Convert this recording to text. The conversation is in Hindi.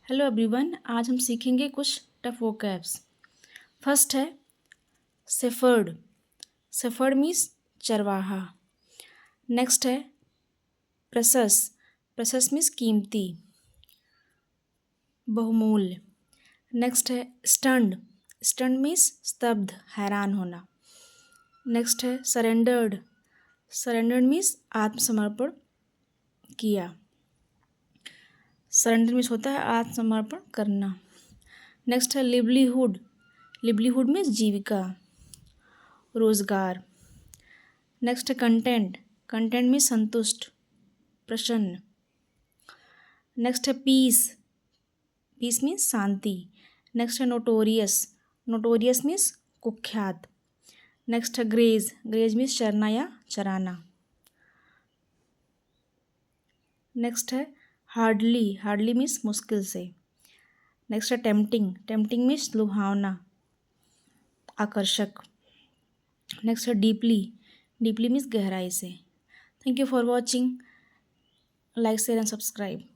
हेलो एवरीवन, आज हम सीखेंगे कुछ टफ वोकैब्स। फर्स्ट है सेफर्ड। सेफर्ड मीन्स चरवाहा। नेक्स्ट है प्रशस। प्रशस मीन्स कीमती, बहुमूल्य। नेक्स्ट है स्टंड। स्टंड मीन्स स्तब्ध, हैरान होना। नेक्स्ट है सरेंडर्ड। सरेंडर्ड मीन्स आत्मसमर्पण किया। सरेंडर मीन्स होता है आत्मसमर्पण करना। नेक्स्ट है लिवलीहुड। लिवलीहुड मीन्स जीविका, रोजगार। नेक्स्ट है कंटेंट। कंटेंट मीन्स संतुष्ट, प्रसन्न। नेक्स्ट है पीस। पीस मीन्स शांति। नेक्स्ट है नोटोरियस। नोटोरियस मीन्स कुख्यात। नेक्स्ट है ग्रेज। ग्रेज मीन्स चरना या चराना। नेक्स्ट है हार्डली। हार्डली मीन्स मुश्किल से। नेक्स्ट है टेम्पटिंग। टेम्पटिंग मीन्स लुभावना, आकर्षक। नेक्स्ट है डीपली। डीपली मीन्स गहराई से। Thank you for watching. Like share and subscribe.